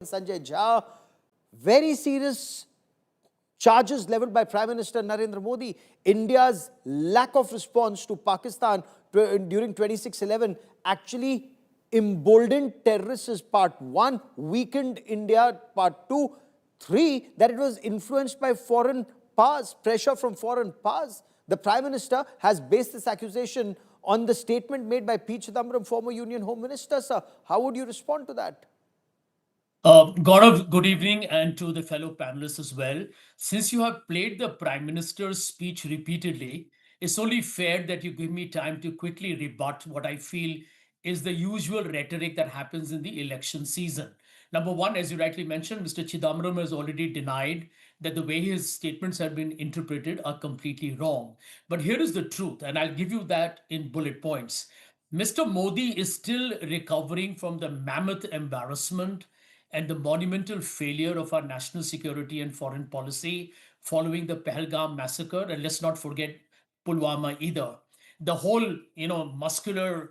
Sanjay Jha, very serious charges leveled by Prime Minister Narendra Modi. India's lack of response to Pakistan during 26/11 actually emboldened terrorists is part one, weakened India part two, three, that it was influenced by foreign powers, pressure from foreign powers. The Prime Minister has based this accusation on the statement made by P. Chidambaram, former Union Home Minister, sir. How would you respond to that? Gaurav, good evening, and to the fellow panelists as well. Since you have played the Prime Minister's speech repeatedly, it's only fair that you give me time to quickly rebut what I feel is the usual rhetoric that happens in the election season. Number one, as you rightly mentioned, Mr. Chidambaram has already denied that the way his statements have been interpreted are completely wrong. But here is the truth, and I'll give you that in bullet points. Mr. Modi is still recovering from the mammoth embarrassment and the monumental failure of our national security and foreign policy following the Pahalgam massacre. And let's not forget Pulwama either. The whole, muscular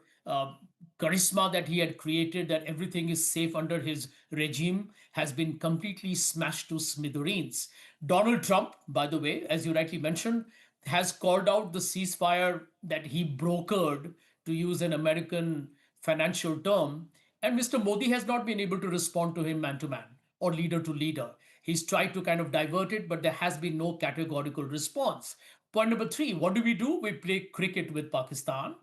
charisma that he had created, that everything is safe under his regime, has been completely smashed to smithereens. Donald Trump, by the way, as you rightly mentioned, has called out the ceasefire that he brokered, to use an American financial term. And Mr. Modi has not been able to respond to him man to man or leader to leader. He's tried to kind of divert it, but there has been no categorical response. Point number three, what do? We play cricket with Pakistan.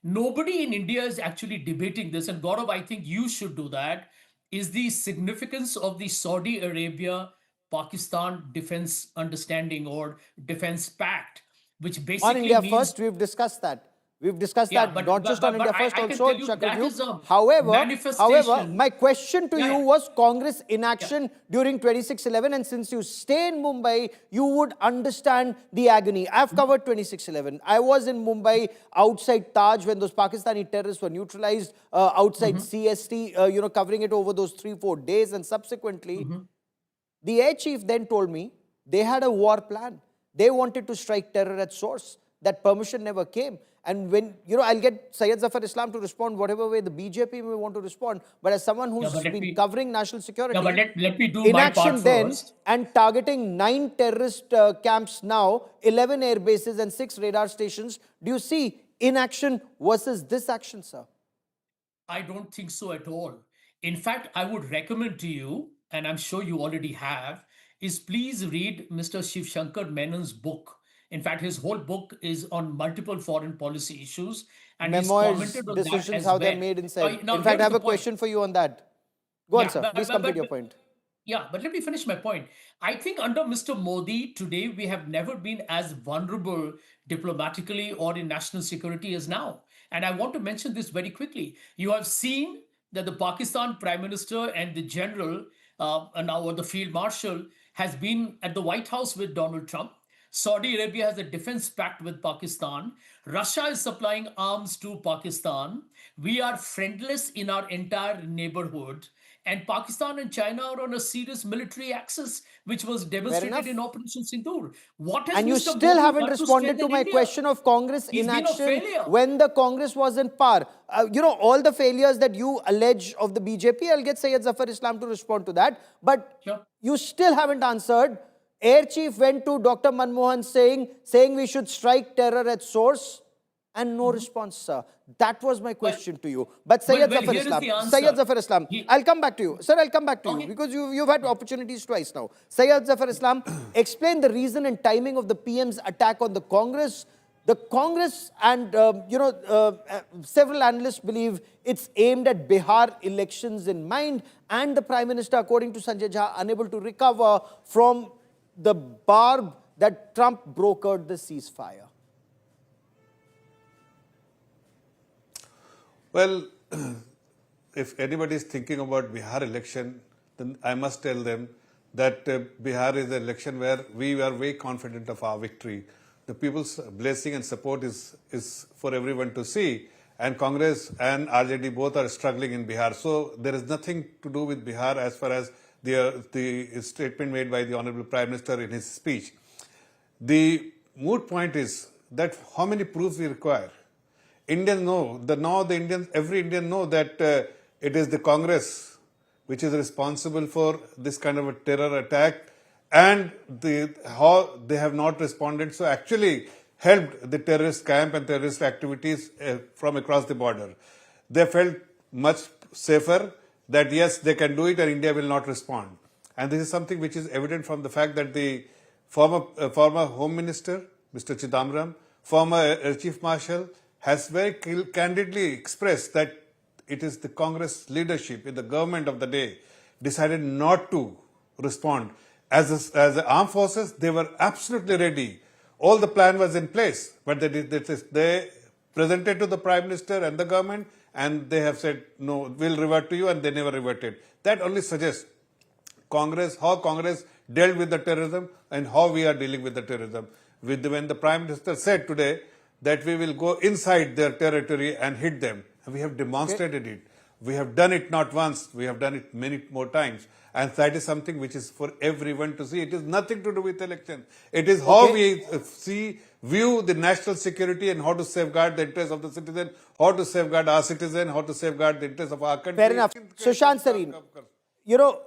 Nobody in India is actually debating this. And Gaurav, I think you should do that. Is the significance of the Saudi Arabia Pakistan defense understanding or defense pact, which basically on India means, First, we've discussed that. We've discussed that not just on India First, also Chakravarti. However, my question to you was Congress inaction during 26/11, and since you stay in Mumbai, you would understand the agony. I've covered 26/11. I was in Mumbai outside Taj when those Pakistani terrorists were neutralized, outside CST, covering it over those 3-4 days, and subsequently, the air chief then told me they had a war plan. They wanted to strike terror at source. That permission never came. And when, I'll get Syed Zafar Islam to respond whatever way the BJP may want to respond. But as someone who's been covering national security, let me do inaction my part then first. And targeting 9 terrorist camps now, 11 air bases and 6 radar stations. Do you see inaction versus this action, sir? I don't think so at all. In fact, I would recommend to you, and I'm sure you already have, is please read Mr. Shiv Shankar Menon's book. In fact, his whole book is on multiple foreign policy issues, and Memoirs, he's commented on decisions, that as how well. they're made inside. In fact, I have a question for you on that. Go on, sir. Please complete your point. Yeah, but let me finish my point. I think under Mr. Modi, today we have never been as vulnerable diplomatically or in national security as now. And I want to mention this very quickly. You have seen that the Pakistan Prime Minister and the General, or the Field Marshal, has been at the White House with Donald Trump. Saudi Arabia has a defense pact with Pakistan. Russia is supplying arms to Pakistan. We are friendless in our entire neighborhood. And Pakistan and China are on a serious military axis, which was demonstrated in Operation Sindoor. What has and you Mr. still Modi haven't done responded to my India? question of Congress He's inaction when the Congress was in power. All the failures that you allege of the BJP, I'll get Syed Zafar Islam to respond to that. But you still haven't answered. Air Chief went to Dr. Manmohan saying we should strike terror at source, and no response, sir. That was my question to you. But Syed Zafar Islam, I'll come back to you. Sir, I'll come back to you because you've had opportunities twice now. Syed Zafar Islam, explain the reason and timing of the PM's attack on the Congress. The Congress and, several analysts believe it's aimed at Bihar elections in mind, and the Prime Minister, according to Sanjay Jha, unable to recover from the barb that Trump brokered the ceasefire. Well, if anybody is thinking about Bihar election, then I must tell them that Bihar is an election where we are very confident of our victory. The people's blessing and support is for everyone to see. And Congress and RJD both are struggling in Bihar. So there is nothing to do with Bihar as far as the statement made by the Honorable Prime Minister in his speech. The moot point is that how many proofs we require. Indians know, every Indian know that it is the Congress which is responsible for this kind of a terror attack, and how they have not responded. So actually helped the terrorist camp and terrorist activities from across the border. They felt much safer that yes, they can do it and India will not respond. And this is something which is evident from the fact that the former Home Minister, Mr. Chidambaram, former Air Chief Marshal, has very candidly expressed that it is the Congress leadership in the government of the day decided not to respond. As the armed forces, they were absolutely ready. All the plan was in place, but they presented to the Prime Minister and the government, and they have said, no, we'll revert to you, and they never reverted. That only suggests how Congress dealt with the terrorism and how we are dealing with the terrorism. When the Prime Minister said today that we will go inside their territory and hit them, we have demonstrated it. We have done it not once, we have done it many more times. And that is something which is for everyone to see. It is nothing to do with election. It is how we view the national security and how to safeguard the interests of the citizen, how to safeguard our citizen, how to safeguard the interests of our country. Fair enough. Sushant Sareen, you know,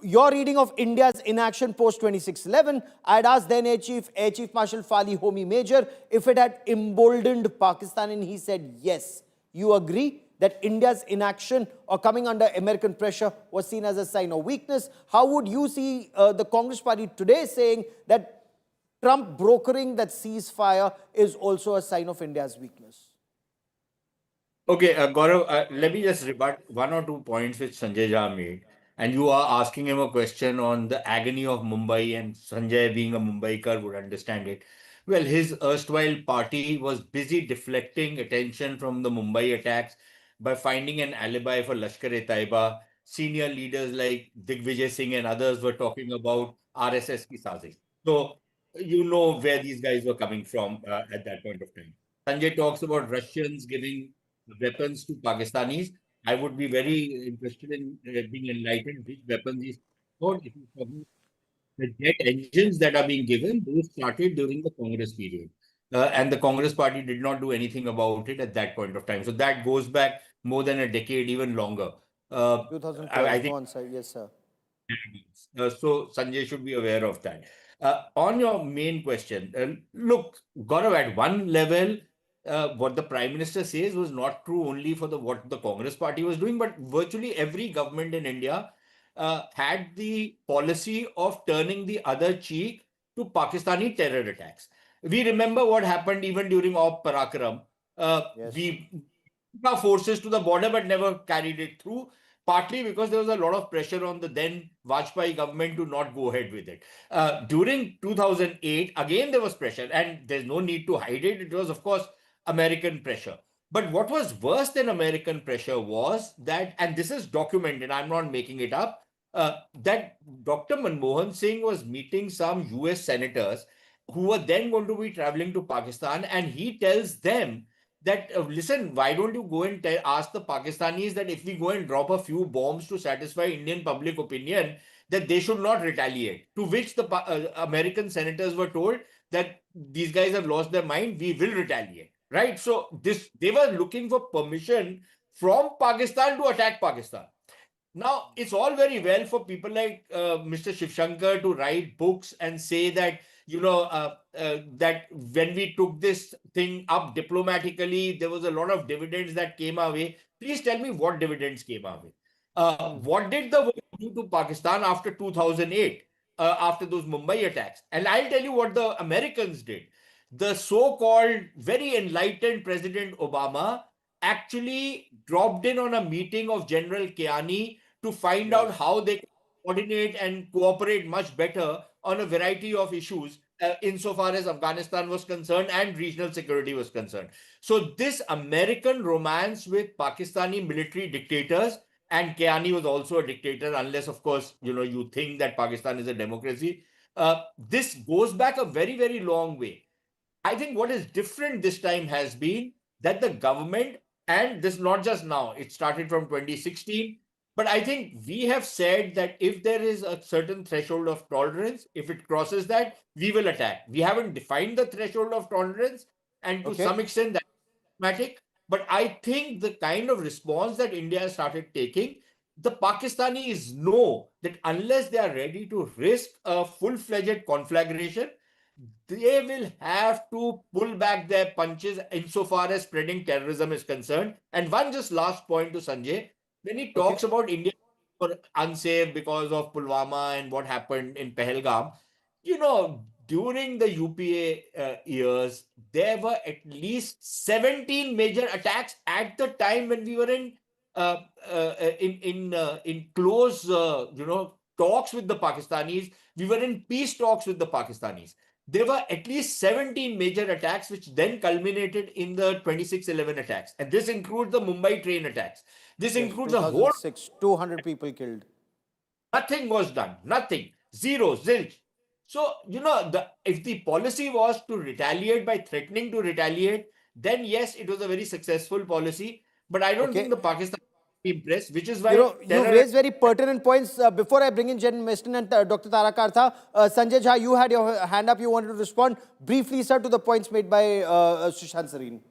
your reading of India's inaction post 2611, I'd asked then Air Chief Marshal Fali Homi Major if it had emboldened Pakistan, and he said yes. You agree that India's inaction or coming under American pressure was seen as a sign of weakness? How would you see the Congress party today saying that Trump brokering that ceasefire is also a sign of India's weakness? Okay, Gaurav, let me just rebut one or two points which Sanjay Jha made. And you are asking him a question on the agony of Mumbai, and Sanjay, being a Mumbaiker, would understand it. Well, his erstwhile party was busy deflecting attention from the Mumbai attacks by finding an alibi for Lashkar-e-Taiba. Senior leaders like Digvijay Singh and others were talking about RSS ki sazish. So you know where these guys were coming from at that point of time. Sanjay talks about Russians giving weapons to Pakistanis. I would be very interested in being enlightened which weapons he's talking about. If he's talking the jet engines that are being given, those started during the Congress period. And the Congress party did not do anything about it at that point of time. So that goes back more than a decade, even longer. 2012, I think, yes, sir. so Sanjay should be aware of that. On your main question, look, Gaurav, at one level, what the Prime Minister says was not true only for what the Congress party was doing, but virtually every government in India had the policy of turning the other cheek to Pakistani terror attacks. We remember what happened even during Op Parakram. Yes. We took our forces to the border but never carried it through, partly because there was a lot of pressure on the then Vajpayee government to not go ahead with it. During 2008, again, there was pressure, and there's no need to hide it. It was, of course, American pressure. But what was worse than American pressure was that, and this is documented, I'm not making it up, that Dr. Manmohan Singh was meeting some US senators who were then going to be traveling to Pakistan, and he tells them that, listen, why don't you go and ask the Pakistanis that if we go and drop a few bombs to satisfy Indian public opinion, that they should not retaliate. To which the American senators were told that these guys have lost their mind, we will retaliate. Right? So they were looking for permission from Pakistan to attack Pakistan. Now, it's all very well for people like Mr. Shiv Shankar to write books and say that, that when we took this thing up diplomatically, there was a lot of dividends that came our way. Please tell me what dividends came our way. What did the world do to Pakistan after 2008, after those Mumbai attacks? And I'll tell you what the Americans did. The so-called very enlightened President Obama actually dropped in on a meeting of General Kiani to find out how they can coordinate and cooperate much better on a variety of issues insofar as Afghanistan was concerned and regional security was concerned. So this American romance with Pakistani military dictators, and Kiani was also a dictator, unless, of course, you think that Pakistan is a democracy. This goes back a very, very long way. I think what is different this time has been that the government, and this not just now, it started from 2016, but I think we have said that if there is a certain threshold of tolerance, if it crosses that, we will attack. We haven't defined the threshold of tolerance, and to some extent that's problematic. But I think the kind of response that India has started taking the Pakistanis know that unless they are ready to risk a full-fledged conflagration, they will have to pull back their punches insofar as spreading terrorism is concerned. And one just last point to Sanjay, when he Okay. talks about India were unsafe because of Pulwama and what happened in Pahalgam, during the UPA years, there were at least 17 major attacks at the time when we were uh, in close talks with the Pakistanis. We were in peace talks with the Pakistanis. There were at least 17 major attacks, which then culminated in the 26/11 attacks. And this includes the Mumbai train attacks. This Yes, includes the whole. 2006, 200 people killed. Nothing was done. Nothing. Zero. Zilch. So, if the policy was to retaliate by threatening to retaliate, then yes, it was a very successful policy. But I don't Okay. think the Pakistan will be impressed, which is why You've raised very pertinent points. Before I bring in Jen Meston and Dr. Tara Kartha, Sanjay Jha, you had your hand up. You wanted to respond briefly, sir, to the points made by Sushant Sareen.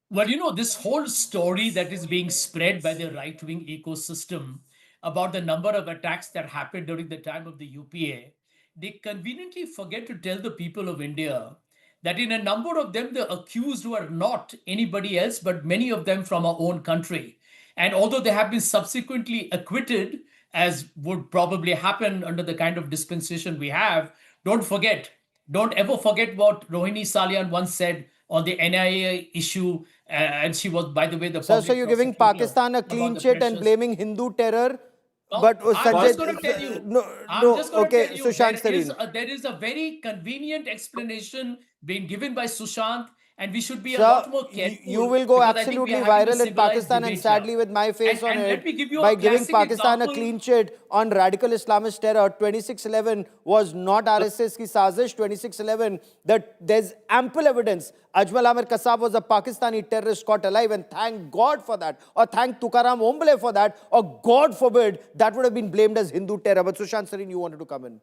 Well, this whole story that is being spread by the right-wing ecosystem about the number of attacks that happened during the time of the UPA, they conveniently forget to tell the people of India that in a number of them, the accused were not anybody else, but many of them from our own country. And although they have been subsequently acquitted, as would probably happen under the kind of dispensation we have, don't ever forget what Rohini Salian once said on the NIA issue. And she was, by the way, the Sir, public so you're giving prosecutor Pakistan a about clean the chit and pressures. blaming Hindu terror. No, But I'm Sanjay, just going to tell you. no, I'm just going to okay, tell you. Sushant Sareen. There is a very convenient explanation being given by Sushant, and we should be a Sir, lot more careful. you will go because I think we absolutely are having a viral in civilized Pakistan and debate sadly here. with my face on And it let me give you by a giving classic Pakistan a example. clean chit on radical Islamist terror. 26/11 was not RSS ki sazish. 26/11, that there's ample evidence. Ajmal Amir Kasab was a Pakistani terrorist caught alive, and thank God for that, or thank Tukaram Ombole for that, or God forbid that would have been blamed as Hindu terror. But Sushant Sareen, you wanted to come in.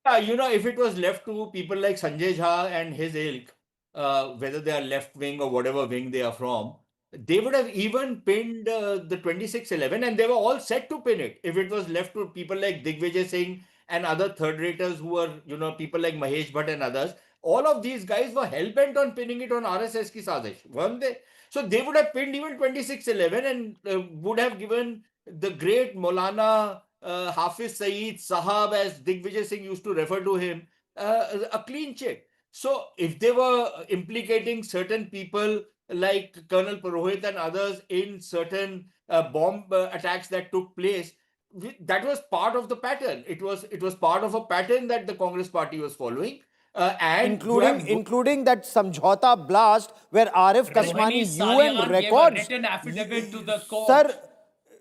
If it was left to people like Sanjay Jha and his ilk, whether they are left wing or whatever wing they are from, they would have even pinned the 26/11, and they were all set to pin it. If it was left to people like Digvijay Singh and other third raters who were, people like Mahesh Bhatt and others, all of these guys were hell bent on pinning it on RSS ki sazish, weren't they? So they would have pinned even 26/11 and would have given the great Maulana Hafiz Saeed Sahab, as Digvijay Singh used to refer to him, a clean chit. So if they were implicating certain people like Colonel Purohit and others in certain bomb attacks that took place, that was part of the pattern. It was part of a pattern that the Congress party was following. And you have Including that Samjhauta blast where Arif Kasmani Rohini UN Salian gave a records. written affidavit to the court. Sir,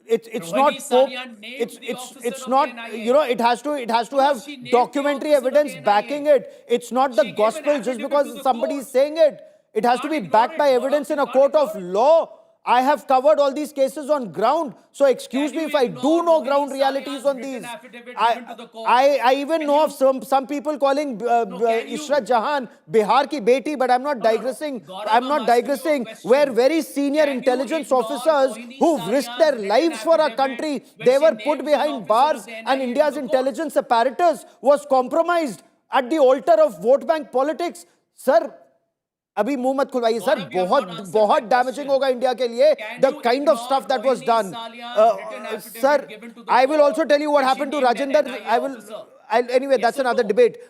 it's not Rohini Pope. Salian named It's the it's officer it's of not, the NIA. it has to No, have she named the documentary officer of the evidence NIA. backing it. It's not the She gave an gospel just affidavit because to the somebody is court. saying it. It has to Can't be ignore backed it, by Gaurav. evidence in a Can't court of ignore it. law. I have covered all these cases on ground. So excuse Can me you if I do ignore know Rohini ground realities Salian's on written these. affidavit I, given to the court? I even Can know you- of some people calling No, can you- Ishrat Jahan Bihar ki beti, but I'm not No, no, no. digressing. Gaurav, I'm I'm not asking you a digressing. question. Where very senior Can you intelligence ignore officers Rohini who've risked their Salian's lives written for our affidavit country, where they she were put names an behind officer bars, of the and NIA to India's the court? intelligence apparatus was compromised at the altar of vote bank politics. Sir, अभी मुंह मत खुलवाइए sir. Gaurav, you have not बहुत answered बहुत my damaging question. होगा India के लिए. Can The you kind of ignore stuff that was Rohini done. Salian's written affidavit Sir, given to the I will court also tell you what where she happened to named an Rajinder. NIA officer? Anyway, Yes that's or another no? debate.